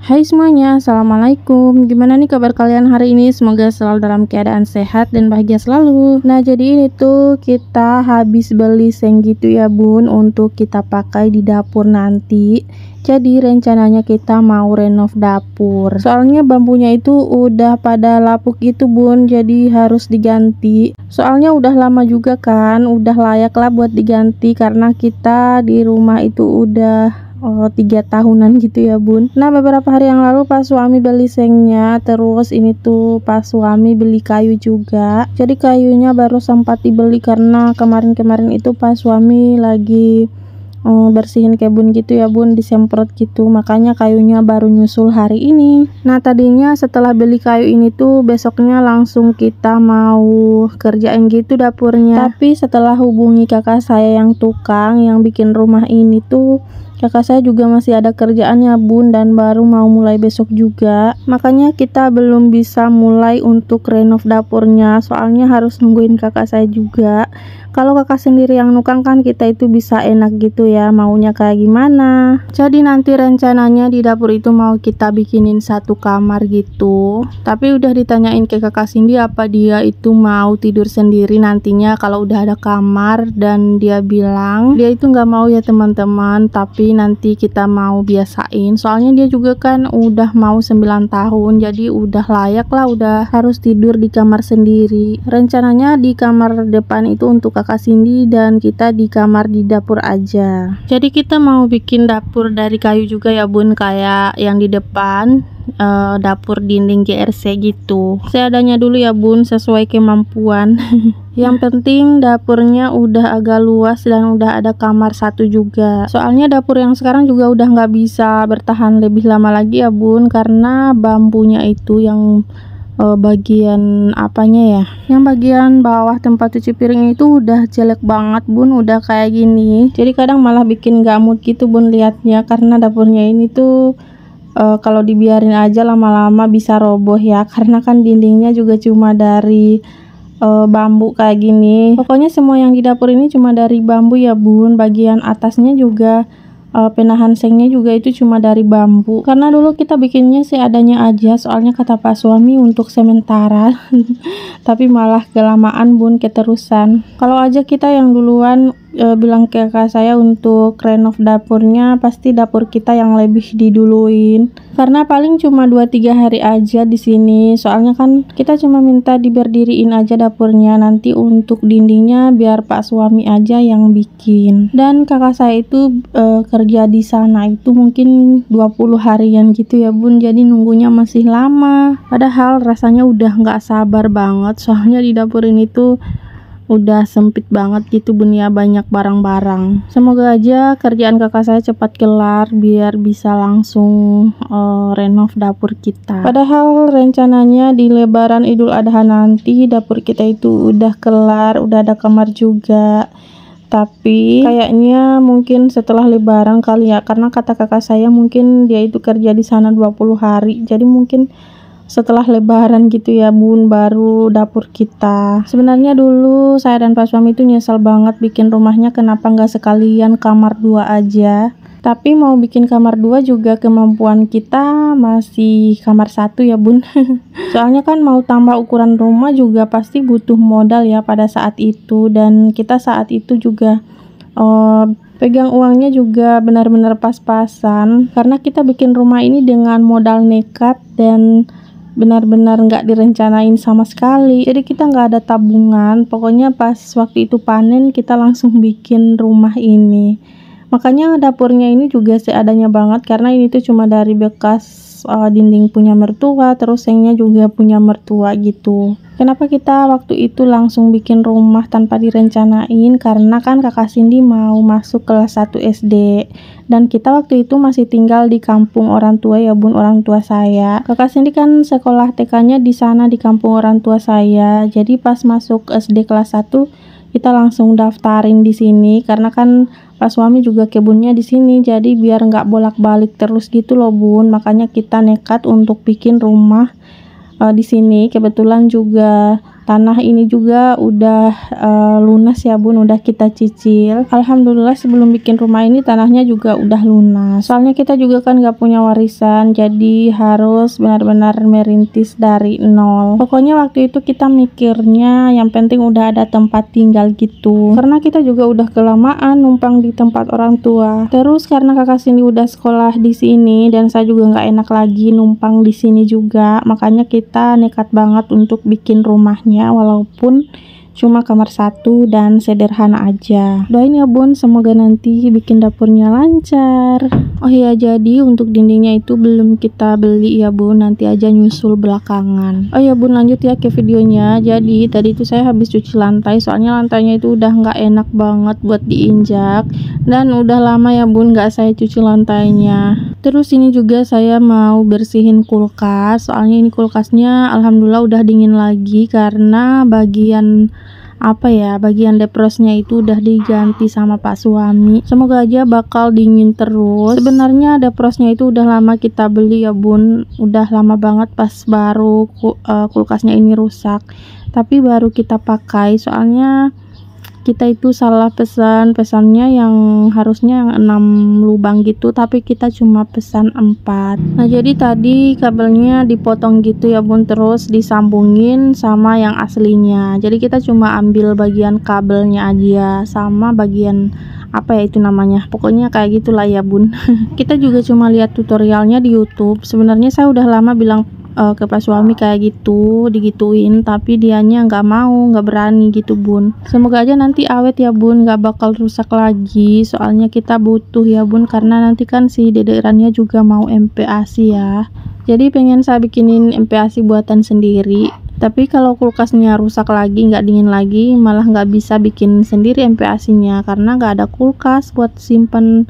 Hai semuanya, Assalamualaikum. Gimana nih kabar kalian hari ini? Semoga selalu dalam keadaan sehat dan bahagia selalu. Nah, jadi ini tuh kita habis beli seng gitu ya bun, untuk kita pakai di dapur nanti. Jadi rencananya kita mau renov dapur. Soalnya bambunya itu udah pada lapuk gitu bun, jadi harus diganti. Soalnya udah lama juga kan, udah layak lah buat diganti karena kita di rumah itu udah 3 tahunan gitu ya bun. Nah, beberapa hari yang lalu pas suami beli sengnya, terus ini tuh pas suami beli kayu juga. Jadi kayunya baru sempat dibeli karena kemarin-kemarin itu pas suami lagi bersihin kebun gitu ya bun, disemprot gitu, makanya kayunya baru nyusul hari ini. Nah, tadinya setelah beli kayu ini tuh besoknya langsung kita mau kerjain gitu dapurnya, tapi setelah hubungi kakak saya yang tukang yang bikin rumah ini tuh, kakak saya juga masih ada kerjaannya bun, dan baru mau mulai besok juga, makanya kita belum bisa mulai untuk renov dapurnya, soalnya harus nungguin kakak saya juga. Kalau kakak sendiri yang nukang kan kita itu bisa enak gitu ya, maunya kayak gimana. Jadi nanti rencananya di dapur itu mau kita bikinin satu kamar gitu, tapi udah ditanyain ke kakak Cindy apa dia itu mau tidur sendiri nantinya kalau udah ada kamar, dan dia bilang dia itu nggak mau ya teman-teman, tapi nanti kita mau biasain, soalnya dia juga kan udah mau 9 tahun, jadi udah layak lah, udah harus tidur di kamar sendiri. Rencananya di kamar depan itu untuk kakak Cindy dan kita di kamar di dapur aja. Jadi kita mau bikin dapur dari kayu juga ya bun, kayak yang di depan, dapur dinding GRC gitu. Seadanya dulu ya bun, sesuai kemampuan. Yang penting dapurnya udah agak luas dan udah ada kamar satu juga. Soalnya dapur yang sekarang juga udah nggak bisa bertahan lebih lama lagi ya bun, karena bambunya itu yang bagian apanya ya, yang bagian bawah tempat cuci piring itu udah jelek banget bun, udah kayak gini. Jadi kadang malah bikin gak mood gitu bun liatnya, karena dapurnya ini tuh kalau dibiarin aja lama-lama bisa roboh ya, karena kan dindingnya juga cuma dari bambu kayak gini. Pokoknya semua yang di dapur ini cuma dari bambu ya bun. Bagian atasnya juga penahan sengnya juga itu cuma dari bambu, karena dulu kita bikinnya seadanya aja, soalnya kata pak suami untuk sementara. Tapi malah kelamaan bun, keterusan. Kalau aja kita yang duluan bilang ke kakak saya untuk renov dapurnya, pasti dapur kita yang lebih diduluin, karena paling cuma 2-3 hari aja di sini. Soalnya kan kita cuma minta diberdiriin aja dapurnya, nanti untuk dindingnya biar pak suami aja yang bikin. Dan kakak saya itu kerja di sana itu mungkin 20 harian gitu ya bun, jadi nunggunya masih lama, padahal rasanya udah nggak sabar banget, soalnya di dapur ini tuh udah sempit banget gitu bun ya, banyak barang-barang. Semoga aja kerjaan kakak saya cepat kelar biar bisa langsung renov dapur kita. Padahal rencananya di lebaran Idul Adha nanti dapur kita itu udah kelar, udah ada kamar juga. Tapi kayaknya mungkin setelah lebaran kali ya, karena kata kakak saya mungkin dia itu kerja di sana 20 hari. Jadi mungkin setelah lebaran gitu ya bun, baru dapur kita. Sebenarnya dulu saya dan pak suami itu nyesel banget bikin rumahnya, kenapa nggak sekalian kamar 2 aja. Tapi mau bikin kamar 2 juga kemampuan kita masih kamar 1 ya bun. Soalnya kan mau tambah ukuran rumah juga pasti butuh modal ya pada saat itu, dan kita saat itu juga pegang uangnya juga benar-benar pas-pasan, karena kita bikin rumah ini dengan modal nekat dan benar-benar nggak direncanain sama sekali. Jadi kita nggak ada tabungan, pokoknya pas waktu itu panen kita langsung bikin rumah ini. Makanya dapurnya ini juga seadanya banget, karena ini tuh cuma dari bekas dinding punya mertua, terus sengnya juga punya mertua gitu. Kenapa kita waktu itu langsung bikin rumah tanpa direncanain? Karena kan kakak Cindy mau masuk kelas 1 SD, dan kita waktu itu masih tinggal di kampung orang tua ya bun, orang tua saya. Kakak Cindy kan sekolah TK-nya di sana di kampung orang tua saya. Jadi pas masuk SD kelas 1 kita langsung daftarin di sini, karena kan pak suami juga kebunnya di sini, jadi biar nggak bolak-balik terus gitu loh bun. Makanya kita nekat untuk bikin rumah di sini. Kebetulan juga tanah ini juga udah lunas ya bun, udah kita cicil. Alhamdulillah sebelum bikin rumah ini tanahnya juga udah lunas. Soalnya kita juga kan gak punya warisan, jadi harus benar-benar merintis dari nol. Pokoknya waktu itu kita mikirnya yang penting udah ada tempat tinggal gitu, karena kita juga udah kelamaan numpang di tempat orang tua. Terus karena kakak Cindy udah sekolah di sini dan saya juga nggak enak lagi numpang di sini juga, makanya kita nekat banget untuk bikin rumahnya walaupun cuma kamar satu dan sederhana aja. Doain ya bun, semoga nanti bikin dapurnya lancar. Oh iya, jadi untuk dindingnya itu belum kita beli ya bun, nanti aja nyusul belakangan. Oh ya bun, lanjut ya ke videonya. Jadi tadi itu saya habis cuci lantai, soalnya lantainya itu udah nggak enak banget buat diinjak, dan udah lama ya bun nggak saya cuci lantainya. Terus ini juga saya mau bersihin kulkas, soalnya ini kulkasnya alhamdulillah udah dingin lagi karena bagian defrostnya itu udah diganti sama Pak suami. Semoga aja bakal dingin terus. Sebenarnya defrostnya itu udah lama kita beli ya bun, udah lama banget pas baru kulkasnya ini rusak, tapi baru kita pakai. Soalnya kita itu salah pesannya yang harusnya yang 6 lubang gitu, tapi kita cuma pesan 4. Nah jadi tadi kabelnya dipotong gitu ya bun, terus disambungin sama yang aslinya. Jadi kita cuma ambil bagian kabelnya aja sama bagian itu namanya, pokoknya kayak gitulah ya bun. Kita juga cuma lihat tutorialnya di YouTube. Sebenarnya saya udah lama bilang ke Pak suami kayak gitu, digituin, tapi dianya nggak mau, nggak berani gitu bun. Semoga aja nanti awet ya bun, nggak bakal rusak lagi, soalnya kita butuh ya bun, karena nanti kan si dederannya juga mau MPASI ya. Jadi pengen saya bikinin MPASI buatan sendiri, tapi kalau kulkasnya rusak lagi, nggak dingin lagi, malah nggak bisa bikin sendiri MPASI-nya karena nggak ada kulkas buat simpen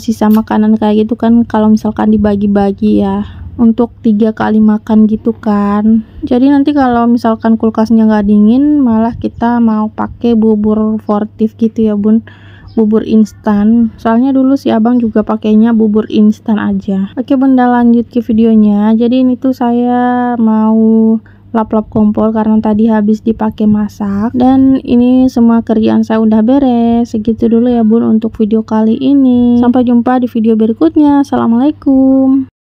sisa makanan kayak gitu kan, kalau misalkan dibagi-bagi ya untuk 3 kali makan gitu kan. Jadi nanti kalau misalkan kulkasnya nggak dingin, malah kita mau pakai bubur fortif gitu ya bun, bubur instan. Soalnya dulu si abang juga pakainya bubur instan aja. Oke bunda, lanjut ke videonya. Jadi ini tuh saya mau lap-lap kompor karena tadi habis dipakai masak, dan ini semua kerjaan saya udah beres. Segitu dulu ya bun untuk video kali ini, sampai jumpa di video berikutnya. Assalamualaikum.